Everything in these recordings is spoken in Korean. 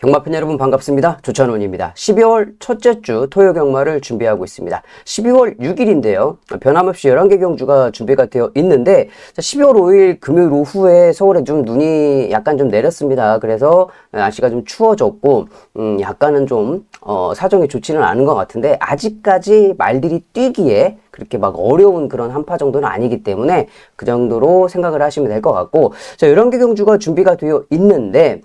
경마팬 여러분 반갑습니다. 조찬원입니다. 12월 첫째 주 토요 경마를 준비하고 있습니다. 12월 6일인데요. 변함없이 11개 경주가 준비가 되어 있는데 12월 5일 금요일 오후에 서울에 좀 눈이 약간 좀 내렸습니다. 그래서 날씨가 좀 추워졌고 약간은 좀 사정이 좋지는 않은 것 같은데 아직까지 말들이 뛰기에 그렇게 막 어려운 그런 한파 정도는 아니기 때문에 그 정도로 생각을 하시면 될 것 같고, 자, 11개 경주가 준비가 되어 있는데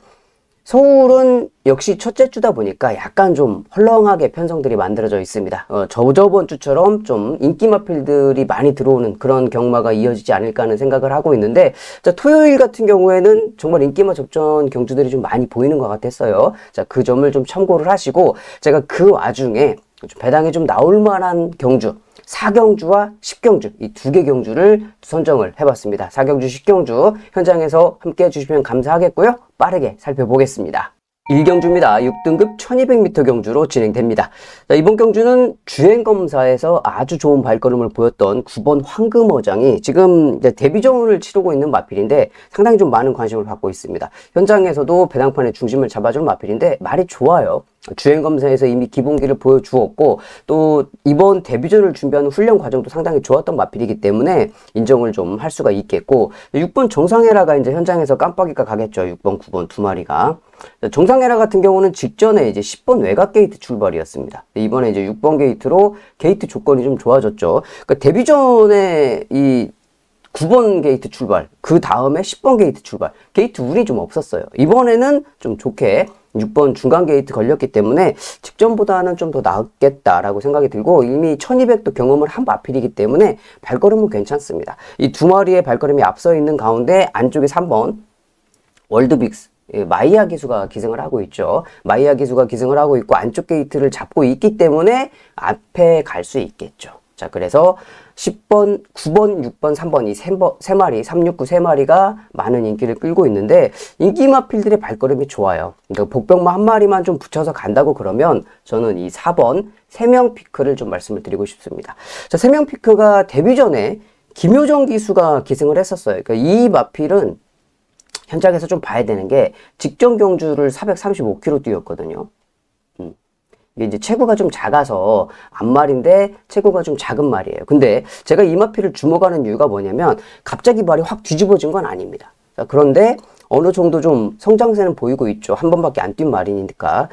서울은 역시 첫째 주다 보니까 약간 좀 헐렁하게 편성들이 만들어져 있습니다. 저번 주처럼 좀 인기마필들이 많이 들어오는 그런 경마가 이어지지 않을까 하는 생각을 하고 있는데, 자, 토요일 같은 경우에는 정말 인기마 접전 경주들이 좀 많이 보이는 것 같았어요. 자, 그 점을 좀 참고를 하시고, 제가 그 와중에 배당에 좀 나올 만한 경주, 4경주와 10경주, 이 두 개 경주를 선정을 해봤습니다. 4경주, 10경주 현장에서 함께 해주시면 감사하겠고요. 빠르게 살펴보겠습니다. 1경주입니다. 6등급 1200m 경주로 진행됩니다. 자, 이번 경주는 주행검사에서 아주 좋은 발걸음을 보였던 9번 황금어장이 지금 이제 데뷔전을 치르고 있는 마필인데 상당히 좀 많은 관심을 받고 있습니다. 현장에서도 배당판의 중심을 잡아주는 마필인데 말이 좋아요. 주행검사에서 이미 기본기를 보여주었고 또 이번 데뷔전을 준비하는 훈련 과정도 상당히 좋았던 마필이기 때문에 인정을 좀 할 수가 있겠고, 6번 정상에라가 이제 현장에서 깜빡이가 가겠죠. 6번, 9번 두 마리가. 정상에라 같은 경우는 직전에 이제 10번 외곽 게이트 출발이었습니다. 이번에 이제 6번 게이트로 게이트 조건이 좀 좋아졌죠. 그러니까 데뷔전에 이 9번 게이트 출발, 그 다음에 10번 게이트 출발, 게이트 운이 좀 없었어요. 이번에는 좀 좋게 6번 중간 게이트 걸렸기 때문에 직전보다는 좀 더 낫겠다라고 생각이 들고, 이미 1200도 경험을 한 마필이기 때문에 발걸음은 괜찮습니다. 이 두 마리의 발걸음이 앞서 있는 가운데 안쪽에 3번 월드빅스 마이야 기수가 기승을 하고 있죠. 마이야 기수가 기승을 하고 있고 안쪽 게이트를 잡고 있기 때문에 앞에 갈 수 있겠죠. 자, 그래서 10번, 9번, 6번, 3번 이 세 마리, 369 세 마리가 많은 인기를 끌고 있는데 인기마필들의 발걸음이 좋아요. 그러니까 복병마 한 마리만 좀 붙여서 간다고 그러면 저는 이 4번 세명 피크를 좀 말씀을 드리고 싶습니다. 자, 세명 피크가 데뷔 전에 김효정 기수가 기승을 했었어요. 그러니까 이 마필은 현장에서 좀 봐야 되는 게 직전 경주를 435km 뛰었거든요. 이게 이제 체구가 좀 작아서 앞말인데 체구가 좀 작은 말이에요. 근데 제가 이 마필을 주목하는 이유가 뭐냐면 갑자기 말이 확 뒤집어진 건 아닙니다. 자, 그런데 어느 정도 좀 성장세는 보이고 있죠. 한 번밖에 안 뛴 말이니까.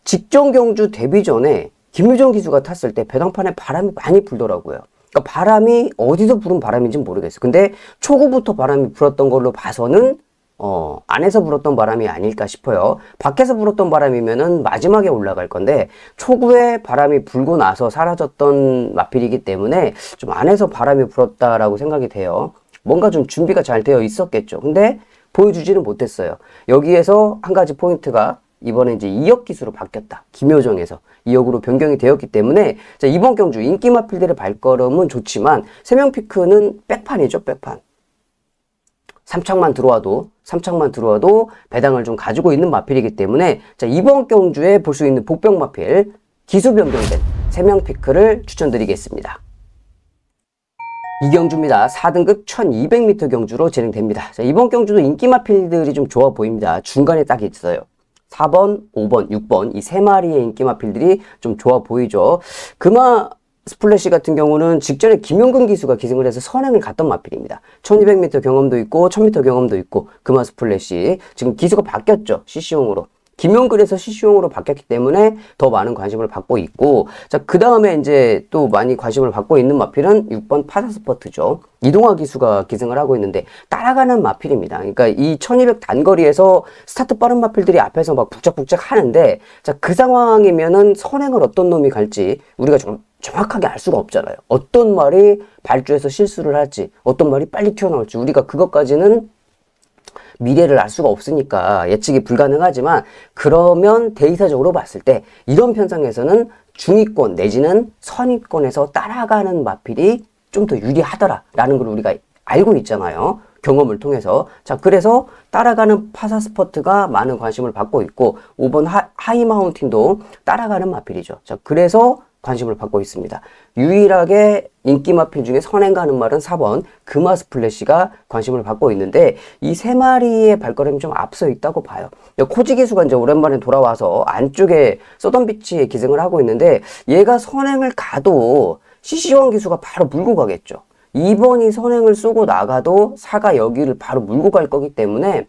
직전 경주 데뷔 전에 김유정 기수가 탔을 때 배당판에 바람이 많이 불더라고요. 그러니까 바람이 어디서 부른 바람인지 모르겠어요. 근데 초구부터 바람이 불었던 걸로 봐서는 안에서 불었던 바람이 아닐까 싶어요. 밖에서 불었던 바람이면은 마지막에 올라갈 건데 초구에 바람이 불고 나서 사라졌던 마필이기 때문에 좀 안에서 바람이 불었다라고 생각이 돼요. 뭔가 좀 준비가 잘 되어 있었겠죠. 근데 보여주지는 못했어요. 여기에서 한 가지 포인트가 이번에 이제 2역 기수로 바뀌었다. 김효정에서 2역으로 변경이 되었기 때문에 자, 이번 경주 인기 마필들의 발걸음은 좋지만 세명 피크는 백판이죠. 백판. 3착만 들어와도 배당을 좀 가지고 있는 마필이기 때문에 자, 이번 경주에 볼 수 있는 복병 마필 기수 변경된 3명 피크를 추천드리겠습니다. 2경주입니다. 4등급 1200m 경주로 진행됩니다. 자, 이번 경주도 인기 마필들이 좀 좋아 보입니다. 중간에 딱 있어요. 4번, 5번, 6번 이 세 마리의 인기 마필들이 좀 좋아 보이죠. 금화 스플래시 같은 경우는 직전에 김용근 기수가 기승을 해서 선행을 갔던 마필입니다. 1200m 경험도 있고 1000m 경험도 있고 금화 스플래시 지금 기수가 바뀌었죠. CC용으로. 김용근에서 CC용으로 바뀌었기 때문에 더 많은 관심을 받고 있고, 자, 그 다음에 이제 또 많이 관심을 받고 있는 마필은 6번 파사스퍼트죠. 이동화 기수가 기승을 하고 있는데 따라가는 마필입니다. 그러니까 이 1200 단거리에서 스타트 빠른 마필들이 앞에서 막 북적북적 하는데, 자, 그 상황이면은 선행을 어떤 놈이 갈지 우리가 좀 정확하게 알 수가 없잖아요. 어떤 말이 발주해서 실수를 할지, 어떤 말이 빨리 튀어나올지 우리가 그것까지는 미래를 알 수가 없으니까 예측이 불가능하지만, 그러면 데이터적으로 봤을 때 이런 편성에서는 중위권 내지는 선위권에서 따라가는 마필이 좀 더 유리하더라라는 걸 우리가 알고 있잖아요. 경험을 통해서. 자, 그래서 따라가는 파사스퍼트가 많은 관심을 받고 있고 5번 하이마운틴도 따라가는 마필이죠. 자, 그래서 관심을 받고 있습니다. 유일하게 인기 마필 중에 선행 가는 말은 4번 금화 스플래시가 관심을 받고 있는데 이 세 마리의 발걸음이 좀 앞서 있다고 봐요. 코지 기수가 이제 오랜만에 돌아와서 안쪽에 서던비치에 기승을 하고 있는데 얘가 선행을 가도 CC1 기수가 바로 물고 가겠죠. 2번이 선행을 쏘고 나가도 4가 여기를 바로 물고 갈 거기 때문에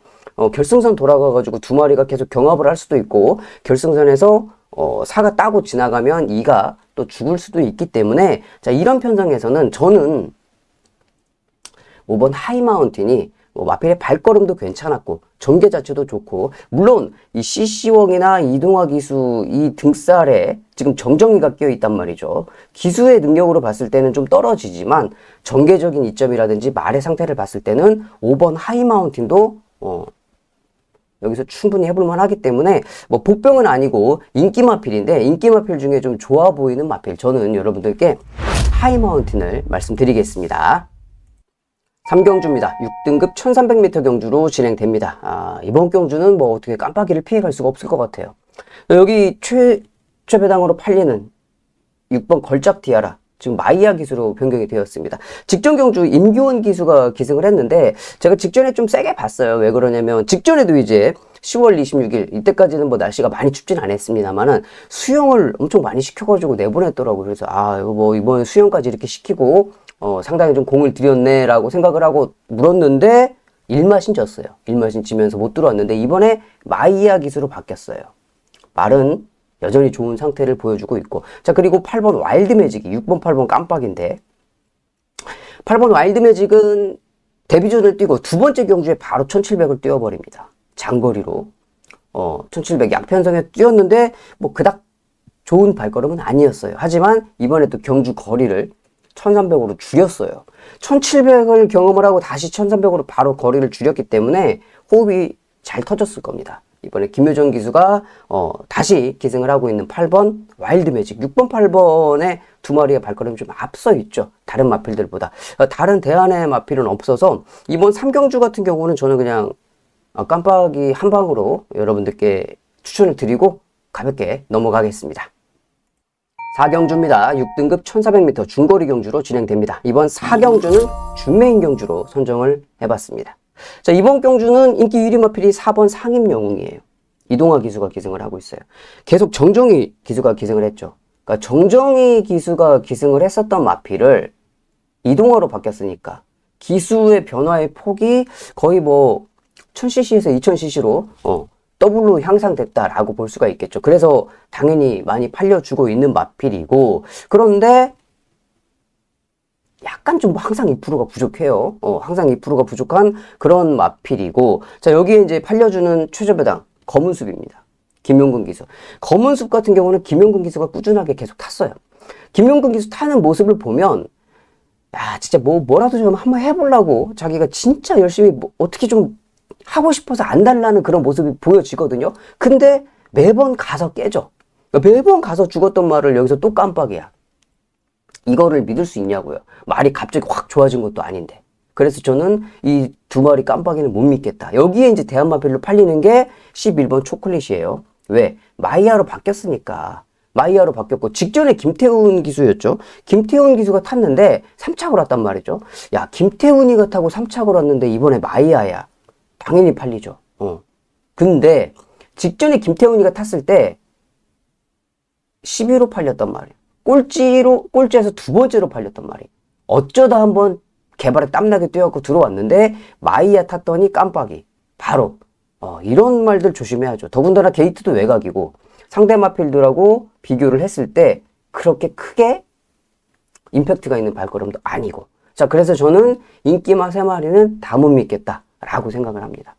결승선 돌아가가지고 두 마리가 계속 경합을 할 수도 있고 결승선에서 4가 따고 지나가면 2가 또 죽을 수도 있기 때문에 자 이런 편성에서는 저는 5번 하이마운틴이 마필의 발걸음도 괜찮았고 전개 자체도 좋고 물론 이 CC웍이나 이동화 기수 이 등살에 지금 정정이가 끼어 있단 말이죠. 기수의 능력으로 봤을 때는 좀 떨어지지만 전개적인 이점이라든지 말의 상태를 봤을 때는 5번 하이마운틴도 여기서 충분히 해볼만 하기 때문에 뭐 복병은 아니고 인기 마필인데 인기 마필 중에 좀 좋아 보이는 마필 저는 여러분들께 하이마운틴을 말씀드리겠습니다. 3경주입니다. 6등급 1300m 경주로 진행됩니다. 이번 경주는 뭐 어떻게 깜빡이를 피해갈 수가 없을 것 같아요. 여기 최배당으로 팔리는 6번 걸작 티아라 지금 마이야 기수로 변경이 되었습니다. 직전 경주 임규원 기수가 기승을 했는데 제가 직전에 좀 세게 봤어요. 왜 그러냐면 직전에도 이제 10월 26일 이때까지는 뭐 날씨가 많이 춥진 않았습니다만은 수영을 엄청 많이 시켜가지고 내보냈더라고요. 그래서 이거 뭐 이번 수영까지 이렇게 시키고 상당히 좀 공을 들였네 라고 생각을 하고 물었는데 일마신 졌어요. 일마신 지면서 못 들어왔는데 이번에 마이야 기수로 바뀌었어요. 말은 여전히 좋은 상태를 보여주고 있고 자 그리고 8번 와일드 매직이 6번 8번 깜빡인데 8번 와일드 매직은 데뷔전을 뛰고 두 번째 경주에 바로 1700을 뛰어버립니다. 장거리로 1700 양편성에 뛰었는데 뭐 그닥 좋은 발걸음은 아니었어요. 하지만 이번에 또 경주 거리를 1300으로 줄였어요. 1700을 경험을 하고 다시 1300으로 바로 거리를 줄였기 때문에 호흡이 잘 터졌을 겁니다. 이번에 김효정 기수가 다시 기승을 하고 있는 8번 와일드 매직 6번 8번의 두 마리의 발걸음이 좀 앞서 있죠. 다른 마필들보다. 다른 대안의 마필은 없어서 이번 3경주 같은 경우는 저는 그냥 깜빡이 한 방으로 여러분들께 추천을 드리고 가볍게 넘어가겠습니다. 4경주입니다. 6등급 1400m 중거리 경주로 진행됩니다. 이번 4경주는 준메인 경주로 선정을 해봤습니다. 자, 이번 경주는 인기 1위 마필이 4번 상임 영웅이에요. 이동화 기수가 기승을 하고 있어요. 계속 정정희 기수가 기승을 했죠. 그러니까 정정희 기수가 기승을 했었던 마필을 이동화로 바뀌었으니까 기수의 변화의 폭이 거의 뭐 1000cc에서 2000cc로 더블로 향상됐다라고 볼 수가 있겠죠. 그래서 당연히 많이 팔려주고 있는 마필이고 그런데 약간 좀 항상 2%가 부족해요. 항상 2%가 부족한 그런 마필이고 자 여기에 이제 팔려주는 최저배당 검은숲입니다. 김용근 기수. 검은숲 같은 경우는 김용근 기수가 꾸준하게 계속 탔어요. 김용근 기수 타는 모습을 보면 야 진짜 뭐라도 좀 한번 해보려고 자기가 진짜 열심히 어떻게 좀 하고 싶어서 안 달라는 그런 모습이 보여지거든요. 근데 매번 가서 깨져. 매번 가서 죽었던 말을 여기서 또 깜빡이야. 이거를 믿을 수 있냐고요. 말이 갑자기 확 좋아진 것도 아닌데. 그래서 저는 이 두 마리 깜빡이는 못 믿겠다. 여기에 이제 대한마필로 팔리는 게 11번 초콜릿이에요. 왜? 마이야로 바뀌었으니까. 마이야로 바뀌었고 직전에 김태훈 기수였죠. 김태훈 기수가 탔는데 3착을 왔단 말이죠. 야 김태훈이가 타고 3착을 왔는데 이번에 마이야야. 당연히 팔리죠. 근데 직전에 김태훈이가 탔을 때 12로 팔렸단 말이에요. 꼴찌에서 두 번째로 팔렸단 말이에요. 어쩌다 한번 개발에 땀나게 뛰어갖고 들어왔는데 마이야 탔더니 깜빡이. 바로 이런 말들 조심해야죠. 더군다나 게이트도 외곽이고 상대 마필들하고 비교를 했을 때 그렇게 크게 임팩트가 있는 발걸음도 아니고 자 그래서 저는 인기마 3마리는 다 못 믿겠다 라고 생각을 합니다.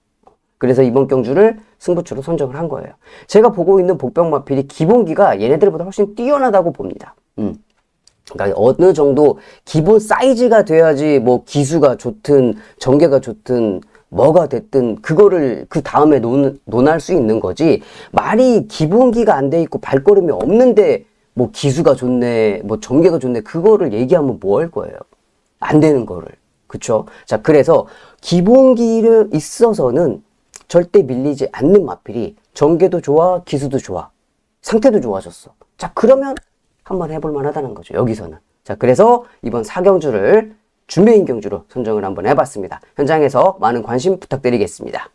그래서 이번 경주를 승부처로 선정을 한 거예요. 제가 보고 있는 복병 마필이 기본기가 얘네들보다 훨씬 뛰어나다고 봅니다. 그러니까 어느 정도 기본 사이즈가 돼야지 뭐 기수가 좋든 전개가 좋든 뭐가 됐든 그거를 그 다음에 논할 수 있는 거지 말이 기본기가 안 돼 있고 발걸음이 없는데 뭐 기수가 좋네 뭐 전개가 좋네 그거를 얘기하면 뭐 할 거예요. 안 되는 거를. 그쵸? 자 그래서 기본기를 있어서는 절대 밀리지 않는 마필이 전개도 좋아 기수도 좋아 상태도 좋아졌어. 자 그러면 한번 해볼 만하다는 거죠. 여기서는. 자, 그래서 이번 4경주를 준메인 경주로 선정을 한번 해봤습니다. 현장에서 많은 관심 부탁드리겠습니다.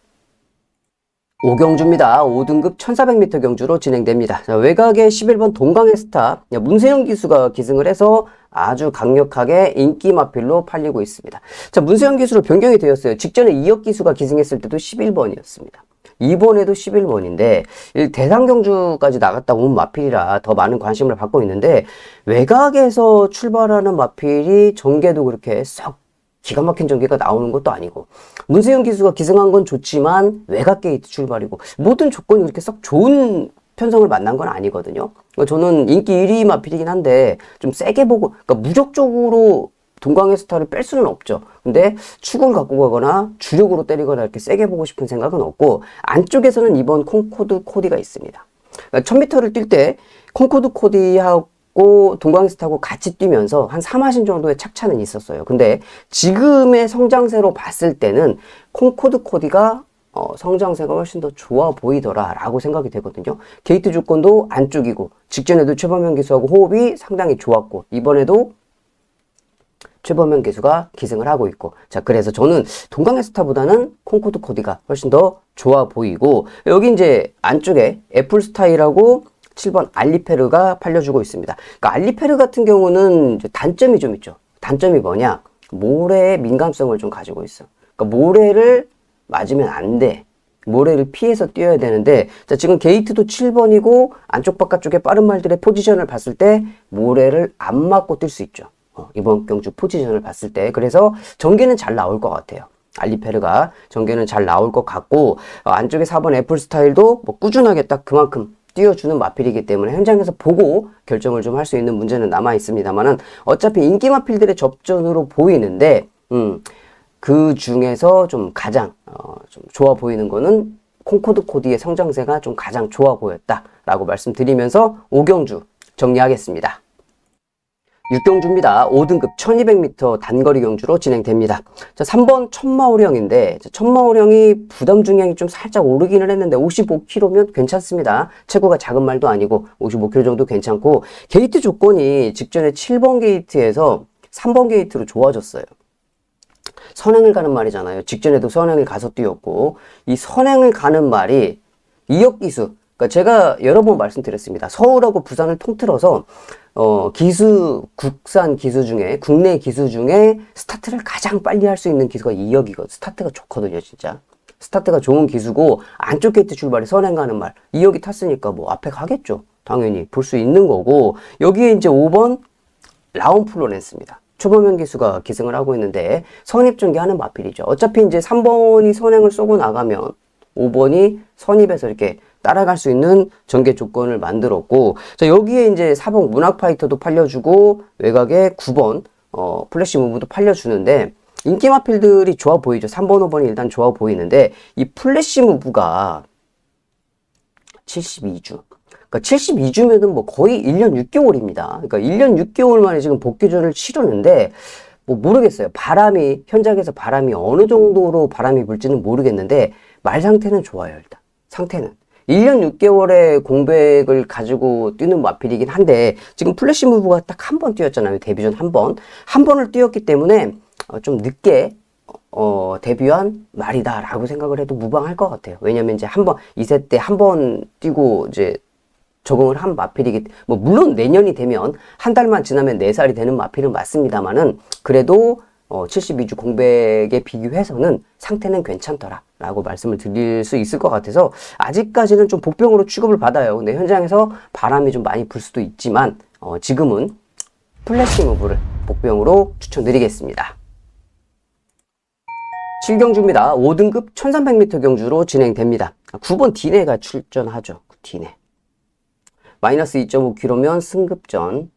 5경주입니다. 5등급 1400m 경주로 진행됩니다. 자, 외곽의 11번 동강의 스타 문세영 기수가 기승을 해서 아주 강력하게 인기 마필로 팔리고 있습니다. 자, 문세영 기수로 변경이 되었어요. 직전에 이혁 기수가 기승했을 때도 11번이었습니다. 이번에도 11번인데 대상 경주까지 나갔다 온 마필이라 더 많은 관심을 받고 있는데, 외곽에서 출발하는 마필이 전개도 그렇게 썩 기가 막힌 전개가 나오는 것도 아니고, 문세영 기수가 기승한 건 좋지만 외곽 게이트 출발이고, 모든 조건이 그렇게 썩 좋은 편성을 만난 건 아니거든요. 저는 인기 1위 마필이긴 한데 좀 세게 보고, 그러니까 무적적으로 동강의 스타를 뺄 수는 없죠. 근데 축을 갖고 가거나 주력으로 때리거나 이렇게 세게 보고 싶은 생각은 없고, 안쪽에서는 이번 콩코드 코디가 있습니다. 그러니까 1000m를 뛸 때 콩코드 코디하고 동강의 스타하고 같이 뛰면서 한 3마신 정도의 착차는 있었어요. 근데 지금의 성장세로 봤을 때는 콩코드 코디가 성장세가 훨씬 더 좋아 보이더라 라고 생각이 되거든요. 게이트 조건도 안쪽이고, 직전에도 최범현 기수하고 호흡이 상당히 좋았고, 이번에도 최범현 기수가 기승을 하고 있고, 자, 그래서 저는 동강의 스타보다는 콩코드 코디가 훨씬 더 좋아 보이고, 여기 이제 안쪽에 애플 스타일하고 7번 알리페르가 팔려주고 있습니다. 그러니까 알리페르 같은 경우는 이제 단점이 좀 있죠. 단점이 뭐냐? 모래의 민감성을 좀 가지고 있어. 그러니까 모래를 맞으면 안 돼. 모래를 피해서 뛰어야 되는데, 자, 지금 게이트도 7번이고 안쪽 바깥쪽에 빠른 말들의 포지션을 봤을 때 모래를 안 맞고 뛸 수 있죠. 이번 경주 포지션을 봤을 때. 그래서 전개는 잘 나올 것 같아요. 알리페르가 전개는 잘 나올 것 같고, 안쪽에 4번 애플 스타일도 뭐 꾸준하게 딱 그만큼 띄워주는 마필이기 때문에 현장에서 보고 결정을 좀 할 수 있는 문제는 남아 있습니다만은, 어차피 인기 마필들의 접전으로 보이는데, 그 중에서 좀 가장 좀 좋아 보이는 거는 콩코드 코디의 성장세가 좀 가장 좋아 보였다라고 말씀드리면서 5경주 정리하겠습니다. 6경주입니다. 5등급 1200m 단거리 경주로 진행됩니다. 자, 3번 천마오령인데, 천마오령이 부담 중량이 좀 살짝 오르기는 했는데 55kg면 괜찮습니다. 체구가 작은 말도 아니고 55kg 정도 괜찮고, 게이트 조건이 직전에 7번 게이트에서 3번 게이트로 좋아졌어요. 선행을 가는 말이잖아요. 직전에도 선행을 가서 뛰었고, 이 선행을 가는 말이 이혁 기수, 그러니까 제가 여러 번 말씀드렸습니다. 서울하고 부산을 통틀어서 기수, 국산 기수 중에, 국내 기수 중에 스타트를 가장 빨리 할 수 있는 기수가 이혁이거든요. 스타트가 좋거든요, 진짜. 스타트가 좋은 기수고, 안쪽 게이트 출발이 선행 가는 말, 이혁이 탔으니까 뭐 앞에 가겠죠. 당연히 볼 수 있는 거고, 여기에 이제 5번 라온 플로렌스입니다. 최범현 기수가 기승을 하고 있는데 선입전개하는 마필이죠. 어차피 이제 3번이 선행을 쏘고 나가면 5번이 선입에서 이렇게 따라갈 수 있는 전개 조건을 만들었고, 자, 여기에 이제 4번 문학파이터도 팔려주고, 외곽에 9번 플래시 무브도 팔려주는데, 인기 마필들이 좋아 보이죠. 3번, 5번이 일단 좋아 보이는데, 이 플래시 무브가 72주. 그러니까 72주면은 뭐 거의 1년 6개월입니다. 그러니까 1년 6개월 만에 지금 복귀전을 치르는데, 뭐 모르겠어요. 현장에서 바람이 어느 정도로 바람이 불지는 모르겠는데, 말 상태는 좋아요, 일단. 상태는. 1년 6개월의 공백을 가지고 뛰는 마필이긴 한데, 지금 플래시 무브가 딱 한 번 뛰었잖아요. 데뷔전 한 번. 한 번을 뛰었기 때문에, 좀 늦게, 데뷔한 말이다라고 생각을 해도 무방할 것 같아요. 왜냐면 이제 한 번, 2세 때 한 번 뛰고 이제 적응을 한 마필이기, 뭐, 물론 내년이 되면, 한 달만 지나면 4살이 되는 마필은 맞습니다만은, 그래도, 72주 공백에 비교해서는 상태는 괜찮더라 라고 말씀을 드릴 수 있을 것 같아서, 아직까지는 좀 복병으로 취급을 받아요. 근데 현장에서 바람이 좀 많이 불 수도 있지만, 지금은 플래시 무브를 복병으로 추천드리겠습니다. 7경주입니다. 5등급 1300m 경주로 진행됩니다. 9번 디네가 출전하죠. 디네. 마이너스 2.5km면 승급전.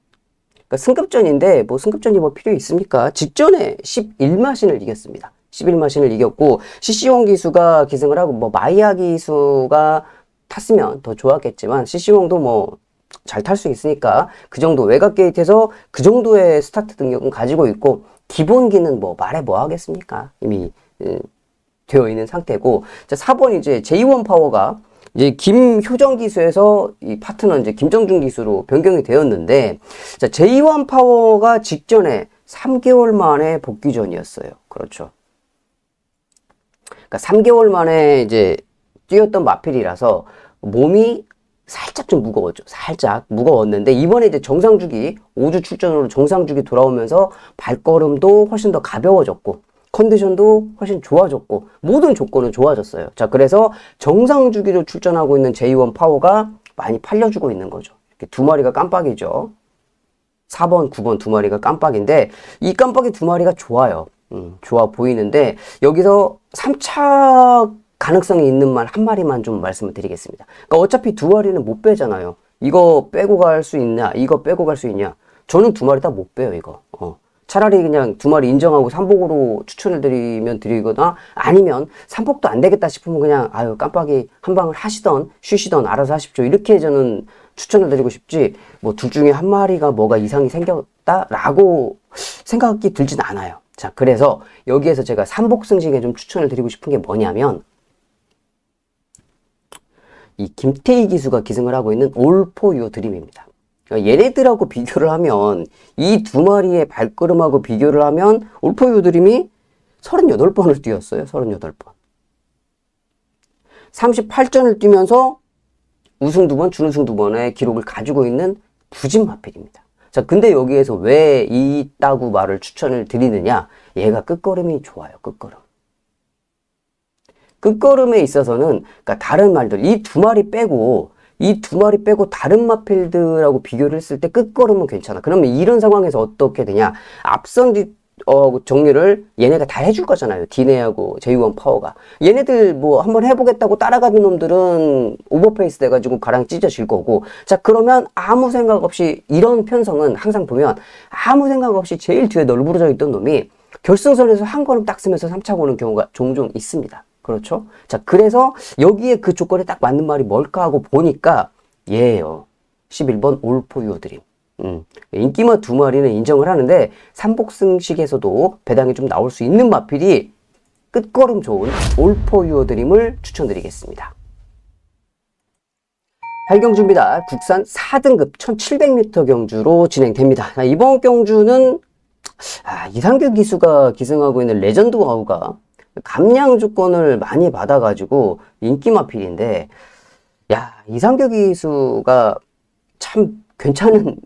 그러니까 승급전인데, 뭐 승급전이 뭐 필요 있습니까? 직전에 11마신을 이겼습니다. 11마신을 이겼고, CC1 기수가 기승을 하고, 뭐 마이야 기수가 탔으면 더 좋았겠지만, CC1도 뭐 잘 탈 수 있으니까, 그 정도 외곽 게이트에서 그 정도의 스타트 능력은 가지고 있고, 기본기는 뭐 말해 뭐 하겠습니까? 이미 되어 있는 상태고, 자, 4번 이제 J1 파워가 이제 김효정 기수에서 이 파트너 이제 김정준 기수로 변경이 되었는데, 자, J1 파워가 직전에 3개월 만에 복귀 전이었어요. 그렇죠. 그러니까 3개월 만에 이제 뛰었던 마필이라서 몸이 살짝 좀 무거웠죠. 살짝 무거웠는데, 이번에 이제 정상주기, 5주 출전으로 정상주기 돌아오면서 발걸음도 훨씬 더 가벼워졌고, 컨디션도 훨씬 좋아졌고, 모든 조건은 좋아졌어요. 자, 그래서 정상주기로 출전하고 있는 J1 파워가 많이 팔려주고 있는 거죠. 이렇게 두 마리가 깜빡이죠. 4번, 9번 두 마리가 깜빡인데, 이 깜빡이 두 마리가 좋아요. 좋아 보이는데, 여기서 3차 가능성이 있는 말 한 마리만 좀 말씀을 드리겠습니다. 그러니까 어차피 두 마리는 못 빼잖아요. 이거 빼고 갈 수 있냐, 이거 빼고 갈 수 있냐. 저는 두 마리 다 못 빼요, 이거. 차라리 그냥 두 마리 인정하고 삼복으로 추천을 드리면 드리거나, 아니면 삼복도 안 되겠다 싶으면 그냥 아유 깜빡이 한 방을 하시던 쉬시던 알아서 하십시오, 이렇게 저는 추천을 드리고 싶지, 뭐 둘 중에 한 마리가 뭐가 이상이 생겼다라고 생각이 들진 않아요. 자, 그래서 여기에서 제가 삼복 승식에 좀 추천을 드리고 싶은 게 뭐냐면, 이 김태희 기수가 기승을 하고 있는 올 포 유어 드림입니다. 그러니까 얘네들하고 비교를 하면, 이 두 마리의 발걸음하고 비교를 하면 올 포 유어 드림이 38번을 뛰었어요. 38번. 38전을 뛰면서 우승 2번, 준우승 2번의 기록을 가지고 있는 부진 마필입니다. 자, 근데 여기에서 왜 이따구 말을 추천을 드리느냐? 얘가 끝걸음이 좋아요. 끝걸음. 끝걸음에 있어서는, 그러니까 다른 말들, 이 두 마리 빼고 다른 마필들하고 비교를 했을 때 끝걸음은 괜찮아. 그러면 이런 상황에서 어떻게 되냐? 앞선 정리를 얘네가 다 해줄 거잖아요. 디네하고 J1 파워가. 얘네들 뭐 한번 해보겠다고 따라가는 놈들은 오버페이스 돼가지고 가랑 찢어질 거고. 자, 그러면 아무 생각 없이, 이런 편성은 항상 보면 아무 생각 없이 제일 뒤에 널브러져 있던 놈이 결승선에서 한 걸음 딱 쓰면서 3차 오는 경우가 종종 있습니다. 그렇죠? 자, 그래서 여기에 그 조건에 딱 맞는 말이 뭘까 하고 보니까 얘예요. 11번 올 포 유어 드림. 인기마 두 마리는 인정을 하는데, 삼복승식에서도 배당이 좀 나올 수 있는 마필이 끝걸음 좋은 올 포 유어 드림을 추천드리겠습니다. 8경주입니다. 국산 4등급 1700m 경주로 진행됩니다. 이번 경주는 이상규 기수가 기승하고 있는 레전드 와우가 감량 조건을 많이 받아가지고 인기 마필인데, 야, 이상규 기수가 참 괜찮은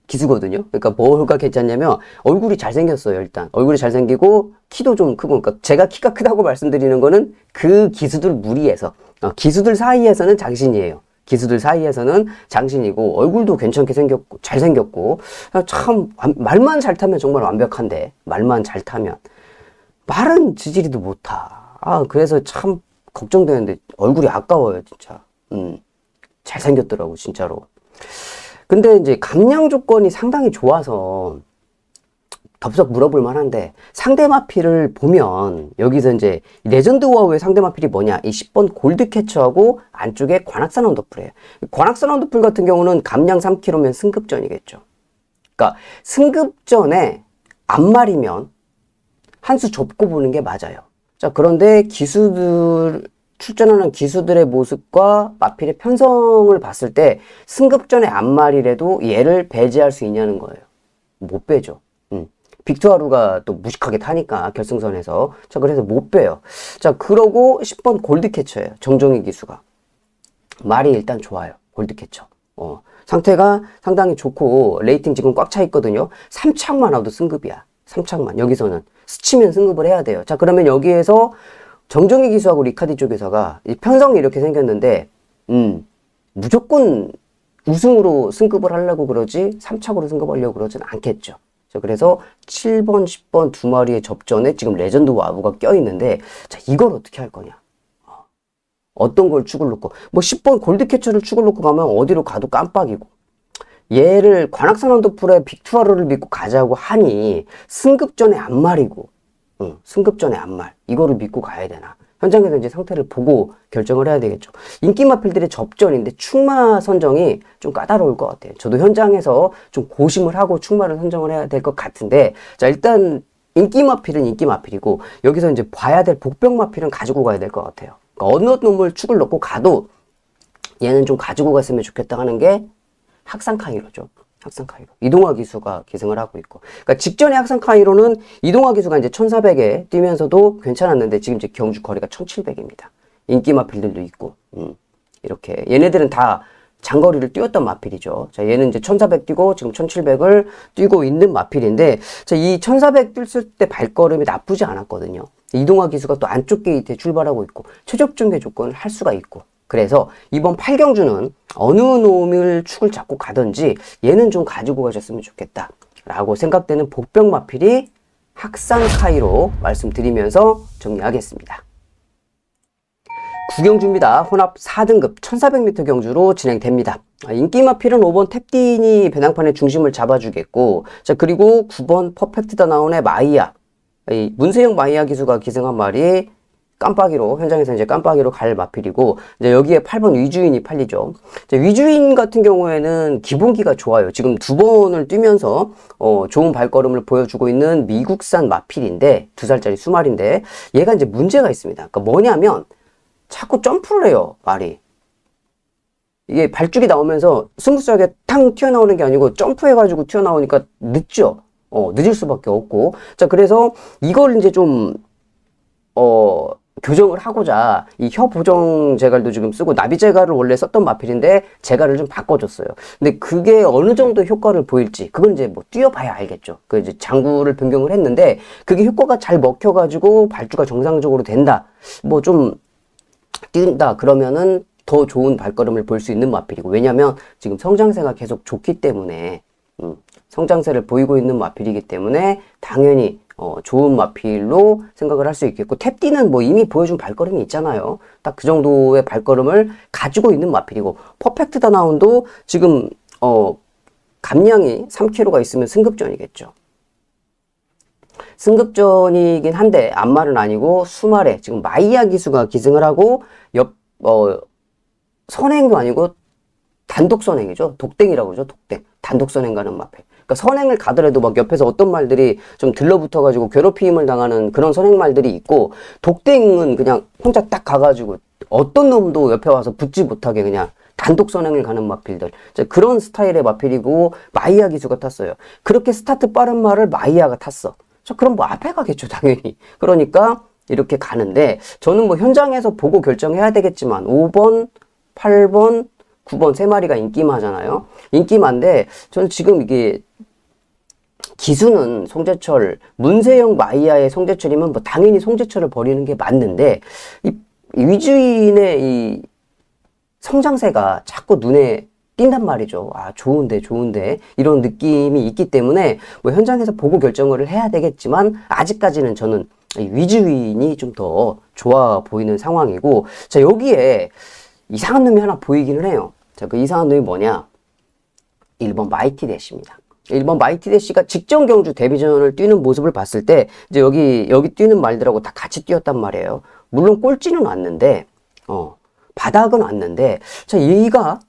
기수거든요. 그러니까 뭐가 괜찮냐면 얼굴이 잘생겼어요. 일단 얼굴이 잘생기고 키도 좀 크고, 그러니까 제가 키가 크다고 말씀드리는 거는 그 기수들 무리에서, 기수들 사이에서는 장신이에요. 기수들 사이에서는 장신이고, 얼굴도 괜찮게 생겼고 잘생겼고, 참 말만 잘 타면 정말 완벽한데, 말만 잘 타면 말은 지지리도 못하. 그래서 참 걱정되는데 얼굴이 아까워요, 진짜. 잘생겼더라고, 진짜로. 근데 이제 감량 조건이 상당히 좋아서 덥석 물어볼 만한데, 상대 마필을 보면 여기서 이제 레전드 와우의 상대 마필이 뭐냐? 이 10번 골드캐쳐하고 안쪽에 관악산 언더풀이에요. 관악산 언더풀 같은 경우는 감량 3kg면 승급전이겠죠. 그러니까 승급전에 앞말이면 한 수 접고 보는 게 맞아요. 자, 그런데 출전하는 기수들의 모습과 마필의 편성을 봤을 때 승급전의 앞말이라도 얘를 배제할 수 있냐는 거예요. 못 빼죠. 빅투아루가 또 무식하게 타니까 결승선에서. 자, 그래서 못 빼요. 자, 그러고 10번 골드캐쳐예요. 정종희 기수가. 말이 일단 좋아요. 골드캐쳐. 상태가 상당히 좋고 레이팅 지금 꽉 차 있거든요. 3착만 와도 승급이야. 3착만. 여기서는 스치면 승급을 해야 돼요. 자, 그러면 여기에서 정종희 기수하고 리카디 쪽에서가 이 편성이 이렇게 생겼는데, 무조건 우승으로 승급을 하려고 그러지 3착으로 승급하려고 그러진 않겠죠. 자, 그래서 7번, 10번 두 마리의 접전에 지금 레전드 와우가 껴있는데, 자, 이걸 어떻게 할 거냐? 어떤 걸 축을 놓고, 뭐 10번 골드캐쳐를 축을 놓고 가면 어디로 가도 깜빡이고, 얘를 관악산 언더풀에 빅투아루를 믿고 가자고 하니 승급전에 앞말이고, 승급전에 앞말, 이거를 믿고 가야 되나? 현장에서 이제 상태를 보고 결정을 해야 되겠죠. 인기 마필들의 접전인데 축마 선정이 좀 까다로울 것 같아요. 저도 현장에서 좀 고심을 하고 축마를 선정을 해야 될 것 같은데, 자, 일단 인기 마필은 인기 마필이고, 여기서 이제 봐야 될 복병 마필은 가지고 가야 될 것 같아요. 그러니까 어느 놈을 축을 넣고 가도 얘는 좀 가지고 갔으면 좋겠다 하는 게 학산 카이로죠. 학산 카이로. 이동화 기수가 기승을 하고 있고. 그러니까 직전에 학산 카이로는 이동화 기수가 이제 1400에 뛰면서도 괜찮았는데 지금 이제 경주 거리가 1700입니다. 인기 마필들도 있고. 이렇게. 얘네들은 다 장거리를 뛰었던 마필이죠. 자, 얘는 이제 1400 뛰고 지금 1700을 뛰고 있는 마필인데, 자, 이 1400 뛰었을 때 발걸음이 나쁘지 않았거든요. 이동화 기수가 또 안쪽 게이트에 출발하고 있고, 최적 중계 조건을 할 수가 있고. 그래서 이번 8경주는 어느 놈을 축을 잡고 가든지 얘는 좀 가지고 가셨으면 좋겠다 라고 생각되는 복병 마필이 학산 카이로 말씀드리면서 정리하겠습니다. 9경주입니다. 혼합 4등급 1400m 경주로 진행됩니다. 인기 마필은 5번 탭딘이 배낭판의 중심을 잡아주겠고, 자, 그리고 9번 퍼펙트 더 나운의 마이야, 이 문세영 마이야 기수가 기승한 말이 깜빡이로, 현장에서 이제 깜빡이로 갈 마필이고, 이제 여기에 8번 위주인이 팔리죠. 위주인 같은 경우에는 기본기가 좋아요. 지금 2번을 뛰면서 좋은 발걸음을 보여주고 있는 미국산 마필인데, 2살짜리 수말인데, 얘가 이제 문제가 있습니다. 그러니까 뭐냐면 자꾸 점프를 해요, 말이. 이게 발죽이 나오면서 스무스하게 탕 튀어나오는 게 아니고 점프해가지고 튀어나오니까 늦죠. 늦을 수밖에 없고. 자, 그래서 이걸 이제 좀 교정을 하고자 이 혀 보정 제갈도 지금 쓰고, 나비 제갈을 원래 썼던 마필인데 제갈을 좀 바꿔줬어요. 근데 그게 어느 정도 효과를 보일지 그건 이제 뭐 뛰어봐야 알겠죠. 그 이제 장구를 변경을 했는데 그게 효과가 잘 먹혀가지고 발주가 정상적으로 된다, 뭐 좀 뛴다 그러면은 더 좋은 발걸음을 볼 수 있는 마필이고, 왜냐면 지금 성장세가 계속 좋기 때문에 성장세를 보이고 있는 마필이기 때문에 당연히 좋은 마필로 생각을 할 수 있겠고, 탭디는 뭐 이미 보여준 발걸음이 있잖아요. 딱 그 정도의 발걸음을 가지고 있는 마필이고, 퍼펙트 더 나운도 지금 감량이 3kg가 있으면 승급전이겠죠. 승급전이긴 한데 앞말은 아니고 수말에 지금 마이야 기수가 기승을 하고, 선행도 아니고 단독 선행이죠. 독댕이라고 그러죠. 독댕. 단독 선행 가는 마필. 그러니까 선행을 가더라도 막 옆에서 어떤 말들이 좀 들러붙어가지고 괴롭힘을 당하는 그런 선행 말들이 있고, 독댕은 그냥 혼자 딱 가가지고 어떤 놈도 옆에 와서 붙지 못하게 그냥 단독 선행을 가는 마필들. 그런 스타일의 마필이고, 마이야 기수가 탔어요. 그렇게 스타트 빠른 말을 마이야가 탔어. 그럼 뭐 앞에 가겠죠, 당연히. 그러니까 이렇게 가는데, 저는 뭐 현장에서 보고 결정해야 되겠지만 5번, 8번, 9번 세 마리가 인기마잖아요. 인기마인데 저는 지금 이게 기수는 송재철, 문세영 마이야의 송재철이면 뭐 당연히 송재철을 버리는 게 맞는데, 이 위주인의 이 성장세가 자꾸 눈에 띈단 말이죠. 아, 좋은데 이런 느낌이 있기 때문에 뭐 현장에서 보고 결정을 해야 되겠지만, 아직까지는 저는 위주인이 좀 더 좋아 보이는 상황이고, 자, 여기에 이상한 놈이 하나 보이기는 해요. 자, 그 이상한 놈이 뭐냐? 1번 마이티 대시입니다. 1번 마이티 대시가 직전 경주 데뷔전을 뛰는 모습을 봤을 때 이제 여기 뛰는 말들하고 다 같이 뛰었단 말이에요. 물론 꼴찌는 왔는데 바닥은 왔는데, 자, 얘가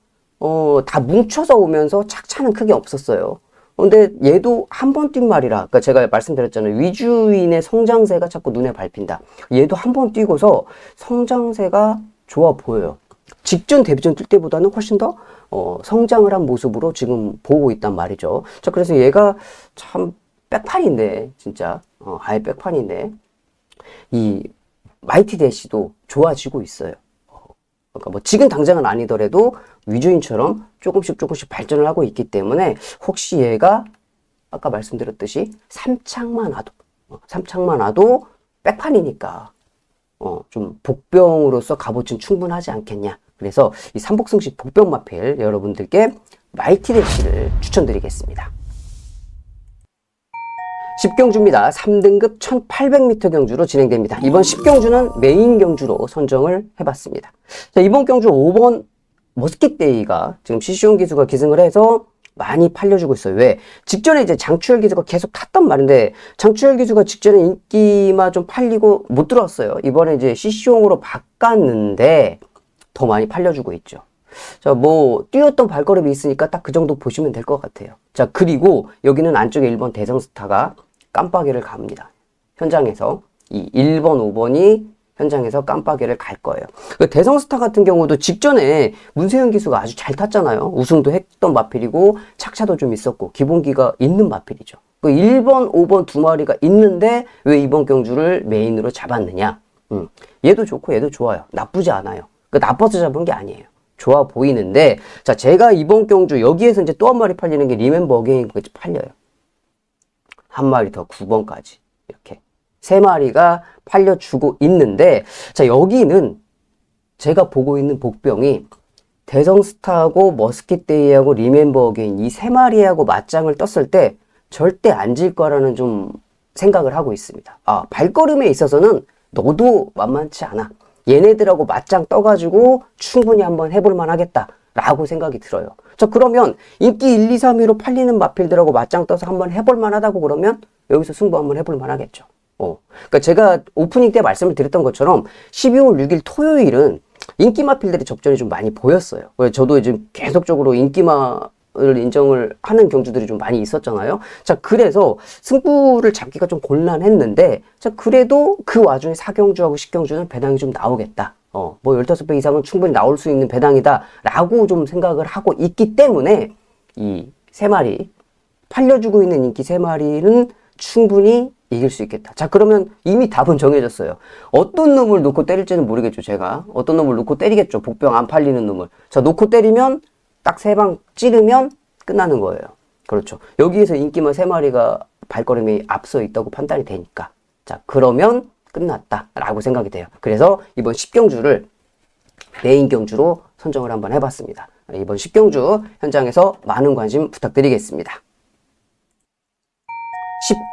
다 뭉쳐서 오면서 착차는 크게 없었어요. 근데 얘도 한 번 뛴 말이라, 그러니까 제가 말씀드렸잖아요. 위주인의 성장세가 자꾸 눈에 밟힌다. 얘도 한 번 뛰고서 성장세가 좋아 보여요. 직전 데뷔전 뛸 때보다는 훨씬 더 성장을 한 모습으로 지금 보고 있단 말이죠. 자, 그래서 얘가 참 백판인데, 진짜 아예 백판인데, 이 마이티 대시도 좋아지고 있어요. 그러니까 뭐 지금 당장은 아니더라도 위주인처럼 조금씩 발전을 하고 있기 때문에, 혹시 얘가 아까 말씀드렸듯이 3창만 와도 백판이니까 좀 복병으로서 값어치는 충분하지 않겠냐. 그래서 이 삼복승식 복병 마필 여러분들께 마이티 대시를 추천드리겠습니다. 10경주입니다. 3등급 1800m 경주로 진행됩니다. 이번 10경주는 메인 경주로 선정을 해봤습니다. 자, 이번 경주 5번 머스킷데이가 지금 시시온 기수가 기승을 해서 많이 팔려주고 있어요. 왜? 직전에 이제 장추열 기수가 계속 탔단 말인데, 장추열 기수가 직전에 인기만 좀 팔리고 못 들어왔어요. 이번에 이제 시시용으로 바꿨는데 더 많이 팔려주고 있죠. 자, 뭐 뛰었던 발걸음이 있으니까 딱 그 정도 보시면 될 것 같아요. 자, 그리고 여기는 안쪽에 1번 대성스타가 깜빡이를 갑니다. 현장에서 이 1번, 5번이 현장에서 깜빡이를 갈 거예요. 그 대성스타 같은 경우도 직전에 문세윤 기수가 아주 잘 탔잖아요. 우승도 했던 마필이고 착차도 좀 있었고 기본기가 있는 마필이죠. 그 1번, 5번 두 마리가 있는데 왜 이번 경주를 메인으로 잡았느냐? 얘도 좋고 얘도 좋아요. 나쁘지 않아요. 그 나빠서 잡은 게 아니에요. 좋아 보이는데, 자, 제가 이번 경주 여기에서 이제 또 한 마리 팔리는 게 리멤버 어게인까지 팔려요. 한 마리 더 9번까지 이렇게 세 마리가 팔려주고 있는데, 자, 여기는 제가 보고 있는 복병이 대성스타하고 머스킷데이하고 리멤버 어게인 이 세 마리하고 맞짱을 떴을 때 절대 안 질 거라는 좀 생각을 하고 있습니다. 아, 발걸음에 있어서는 너도 만만치 않아. 얘네들하고 맞짱 떠가지고 충분히 한번 해볼만 하겠다 라고 생각이 들어요. 자, 그러면 인기 1, 2, 3위로 팔리는 마필들하고 맞짱 떠서 한번 해볼만 하다고 그러면 여기서 승부 한번 해볼만 하겠죠. 그러니까 제가 오프닝 때 말씀을 드렸던 것처럼 12월 6일 토요일은 인기 마필들의 접전이 좀 많이 보였어요. 저도 이제 계속적으로 인기마를 인정을 하는 경주들이 좀 많이 있었잖아요. 자, 그래서 승부를 잡기가 좀 곤란했는데, 자, 그래도 그 와중에 4경주하고 10경주는 배당이 좀 나오겠다. 뭐 15배 이상은 충분히 나올 수 있는 배당이다 라고 좀 생각을 하고 있기 때문에 이 세 마리, 팔려주고 있는 인기 세 마리는 충분히 이길 수 있겠다. 자, 그러면 이미 답은 정해졌어요. 어떤 놈을 놓고 때릴지는 모르겠죠, 제가. 어떤 놈을 놓고 때리겠죠, 복병 안 팔리는 놈을. 자, 놓고 때리면 딱 세 방 찌르면 끝나는 거예요. 그렇죠. 여기에서 인기만 세 마리가 발걸음이 앞서 있다고 판단이 되니까. 자, 그러면 끝났다라고 생각이 돼요. 그래서 이번 10경주를 메인 경주로 선정을 한번 해봤습니다. 이번 10경주 현장에서 많은 관심 부탁드리겠습니다.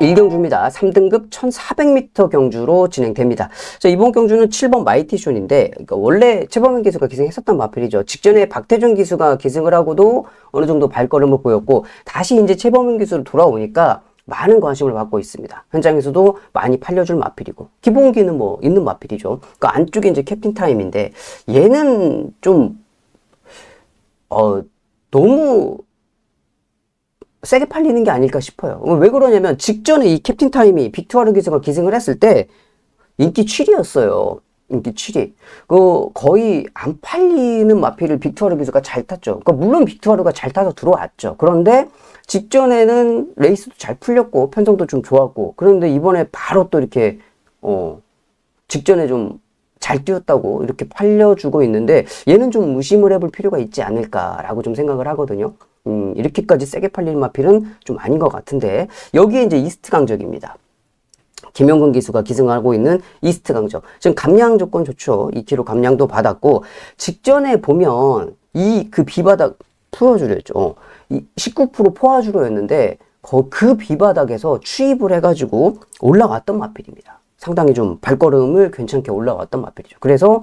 11경주입니다. 3등급 1400m 경주로 진행됩니다. 자, 이번 경주는 7번 마이티숀인데, 그러니까 원래 최범현 기수가 기승했었던 마필이죠. 직전에 박태준 기수가 기승을 하고도 어느 정도 발걸음을 보였고, 다시 이제 최범현 기수로 돌아오니까 많은 관심을 받고 있습니다. 현장에서도 많이 팔려줄 마필이고, 기본기는 뭐 있는 마필이죠. 그 안쪽에 이제 캡틴 타임인데, 얘는 좀, 너무 세게 팔리는 게 아닐까 싶어요. 왜 그러냐면 직전에 이 캡틴 타임이 빅투아르 기수가 기승을 했을 때 인기 7위였어요. 인기 7위. 거의 안 팔리는 마필을 빅투아르 기수가 잘 탔죠. 그러니까 물론 빅투아르가 잘 타서 들어왔죠. 그런데 직전에는 레이스도 잘 풀렸고 편성도 좀 좋았고, 그런데 이번에 바로 또 이렇게 직전에 좀 잘 뛰었다고 이렇게 팔려주고 있는데, 얘는 좀 무심을 해볼 필요가 있지 않을까라고 좀 생각을 하거든요. 이렇게까지 세게 팔리는 마필은 좀 아닌 것 같은데, 여기에 이제 이스트 강적입니다. 김영근 기수가 기승하고 있는 이스트 강적. 지금 감량 조건 좋죠. 2kg 감량도 받았고, 직전에 보면 그 비바닥 풀어주렸죠. 19% 포화주로였는데, 그 비바닥에서 추입을 해가지고 올라왔던 마필입니다. 상당히 좀 발걸음을 괜찮게 올라왔던 마필이죠. 그래서,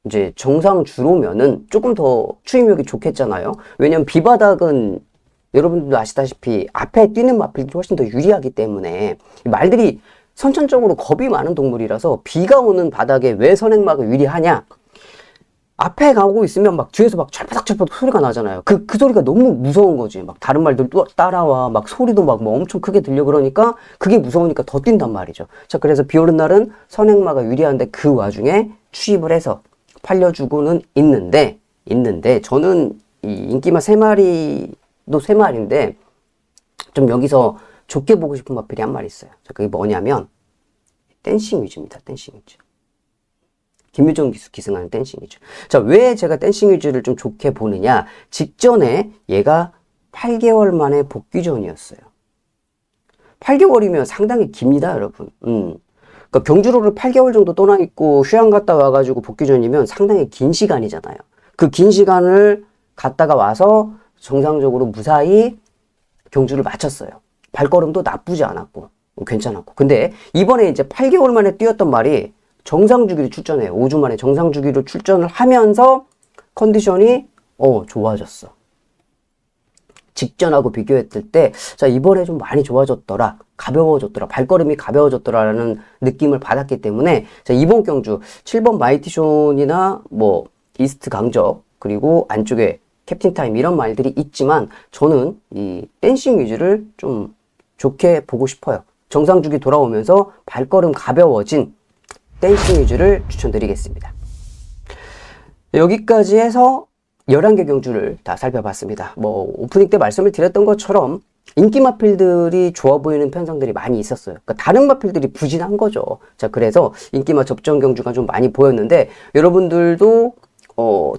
이제 정상 주로면은 조금 더 추임력이 좋겠잖아요. 왜냐면 비바닥은 여러분들도 아시다시피 앞에 뛰는 마필들이 훨씬 더 유리하기 때문에, 말들이 선천적으로 겁이 많은 동물이라서 비가 오는 바닥에 왜 선행마가 유리하냐? 앞에 가고 있으면 막 뒤에서 막 철파닥철파닥 소리가 나잖아요. 그 소리가 너무 무서운 거지. 막 다른 말들 또 따라와. 막 소리도 막 뭐 엄청 크게 들려. 그러니까 그게 무서우니까 더 뛴단 말이죠. 자, 그래서 비 오는 날은 선행마가 유리한데 그 와중에 추입을 해서 팔려주고는 있는데 저는 이 인기마 3마리도 3마리인데 좀 여기서 좋게 보고 싶은 마필이 한 마리 있어요. 자, 그게 뭐냐면 댄싱 위주입니다. 댄싱 위주. 김유정 기수 기승하는 댄싱 위주. 자, 왜 제가 댄싱 위주를 좀 좋게 보느냐? 직전에 얘가 8개월 만에 복귀전이었어요. 8개월이면 상당히 깁니다, 여러분. 그러니까 경주로를 8개월 정도 떠나 있고 휴양 갔다 와가지고 복귀전이면 상당히 긴 시간이잖아요. 그 긴 시간을 갔다가 와서 정상적으로 무사히 경주를 마쳤어요. 발걸음도 나쁘지 않았고 괜찮았고. 근데 이번에 이제 8개월 만에 뛰었던 말이 정상 주기로 출전해요. 5주 만에 정상 주기로 출전을 하면서 컨디션이 좋아졌어. 직전하고 비교했을 때, 자, 이번에 좀 많이 좋아졌더라. 가벼워졌더라. 발걸음이 가벼워졌더라라는 느낌을 받았기 때문에, 자, 이번 경주 7번 마이티숀이나 뭐 이스트 강적, 그리고 안쪽에 캡틴 타임 이런 말들이 있지만 저는 이 댄싱 위주를 좀 좋게 보고 싶어요. 정상 주기 돌아오면서 발걸음 가벼워진 댄싱 위주를 추천드리겠습니다. 여기까지 해서 11개 경주를 다 살펴봤습니다. 뭐 오프닝 때 말씀을 드렸던 것처럼 인기 마필들이 좋아 보이는 편성들이 많이 있었어요. 그러니까 다른 마필들이 부진한 거죠. 자, 그래서 인기마 접전 경주가 좀 많이 보였는데, 여러분들도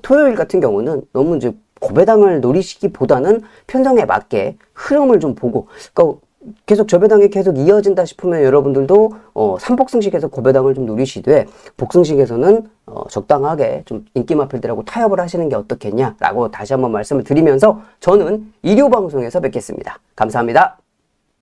토요일 같은 경우는 너무 이제 고배당을 노리시기보다는 편성에 맞게 흐름을 좀 보고, 그러니까 계속 저배당이 계속 이어진다 싶으면 여러분들도 삼복승식에서 고배당을 좀 노리시되, 복승식에서는 적당하게 좀 인기 마필들하고 타협을 하시는 게 어떻겠냐라고 다시 한번 말씀을 드리면서 저는 일요방송에서 뵙겠습니다. 감사합니다.